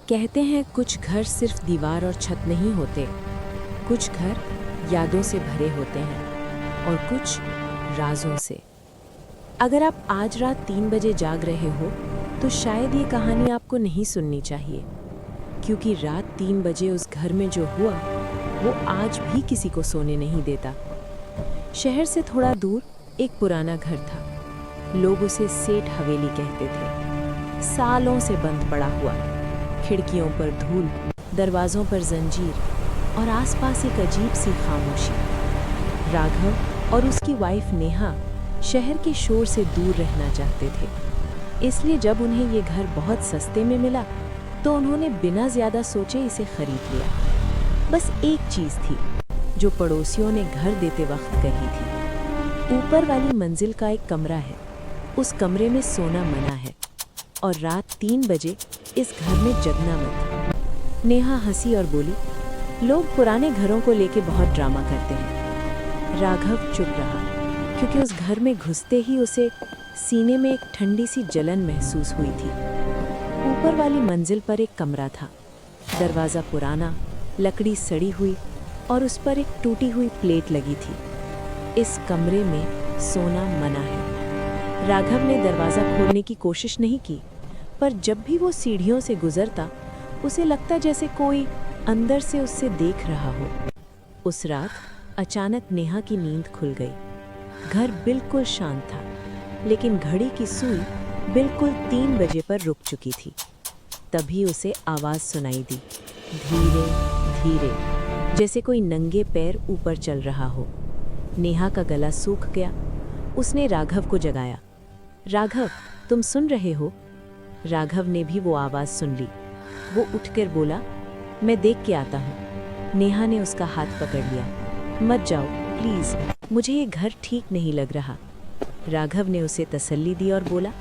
कहते हैं कुछ घर सिर्फ दीवार और छत नहीं होते, कुछ घर यादों से भरे होते हैं और कुछ राजों से। अगर आप आज रात 3 बजे जाग रहे हो तो शायद ये कहानी आपको नहीं सुननी चाहिए, क्योंकि रात 3 बजे उस घर में जो हुआ वो आज भी किसी को सोने नहीं देता। शहर से थोड़ा दूर एक पुराना घर था। लोग उसे सेठ हवेली कहते थे। सालों से बंद पड़ा हुआ, खिड़कियों पर धूल, दरवाजों पर जंजीर और आसपास एक अजीब सी खामोशी। राघव और उसकी वाइफ नेहा शहर के शोर से दूर रहना चाहते थे, इसलिए जब उन्हें ये घर बहुत सस्ते में मिला तो उन्होंने बिना ज्यादा सोचे इसे खरीद लिया। बस एक चीज थी जो पड़ोसियों ने घर देते वक्त कही थी। ऊपर वाली मंजिल का एक कमरा है, उस कमरे में सोना मना है और रात 3 बजे इस घर में जगना मत। नेहा हंसी और बोली, लोग पुराने घरों को लेके बहुत ड्रामा करते हैं। राघव चुप रहा, क्योंकि उस घर में घुसते ही उसे सीने में एक ठंडी सी जलन महसूस हुई थी। ऊपर वाली मंजिल पर एक कमरा था, दरवाज़ा पुराना, लकड़ी सड़ी हुई और उस पर एक टूटी हुई प्लेट लगी थी। इस कमरे में सोना मना है। राघव ने दरवाज़ा खोलने की कोशिश नहीं की, पर जब भी वो सीढ़ियों से गुजरता उसे लगता जैसे कोई अंदर से उससे देख रहा हो। उस रात अचानक नेहा की नींद खुल गई। घर बिल्कुल शांत था, लेकिन घड़ी की सुई बिल्कुल 3 बजे पर रुक चुकी थी। तभी उसे आवाज़ सुनाई दी, धीरे धीरे, जैसे कोई नंगे पैर ऊपर चल रहा हो। नेहा का गला सूख गया। उसने राघव को जगाया। राघव, तुम सुन रहे हो? राघव ने भी वो आवाज़ सुन ली। वो उठकर बोला, मैं देख के आता हूँ। नेहा ने उसका हाथ पकड़ लिया। मत जाओ प्लीज़, मुझे ये घर ठीक नहीं लग रहा। राघव ने उसे तसल्ली दी और बोला,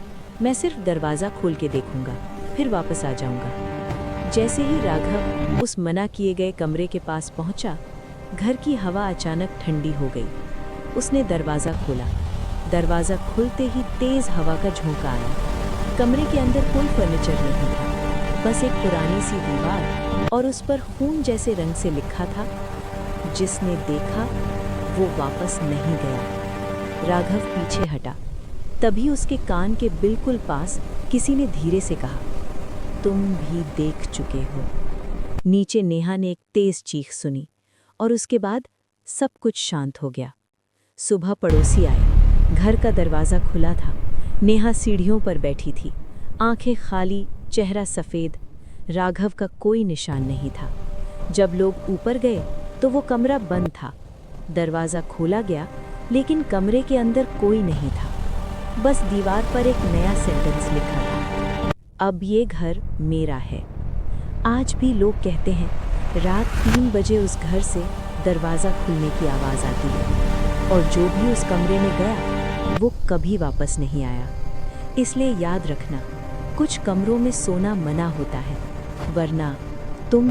मैं सिर्फ दरवाज़ा खोल के देखूंगा, फिर वापस आ जाऊंगा। जैसे ही राघव उस मना किए गए कमरे के पास पहुंचा, घर की हवा अचानक ठंडी हो गई। उसने दरवाज़ा खोला। दरवाज़ा खुलते ही तेज़ हवा का झोंका आया। कमरे के अंदर कोई फर्नीचर नहीं था, बस एक पुरानी सी दीवार और उस पर खून जैसे रंग से लिखा था, जिसने देखा वो वापस नहीं गया। राघव पीछे हटा। तभी उसके कान के बिल्कुल पास किसी ने धीरे से कहा, तुम भी देख चुके हो। नीचे नेहा ने एक तेज चीख सुनी और उसके बाद सब कुछ शांत हो गया। सुबह पड़ोसी आए। घर का दरवाज़ा खुला था। नेहा सीढ़ियों पर बैठी थी, आंखें खाली, चेहरा सफ़ेद। राघव का कोई निशान नहीं था। जब लोग ऊपर गए तो वो कमरा बंद था। दरवाज़ा खोला गया, लेकिन कमरे के अंदर कोई नहीं था। बस दीवार पर एक नया सेंटेंस लिखा था, अब ये घर मेरा है। आज भी लोग कहते हैं रात 3 बजे उस घर से दरवाज़ा खुलने की आवाज़ आती है, और जो भी उस कमरे में गया वो कभी वापस नहीं आया। इसलिए याद रखना, कुछ कमरों में सोना मना होता है, वरना तुम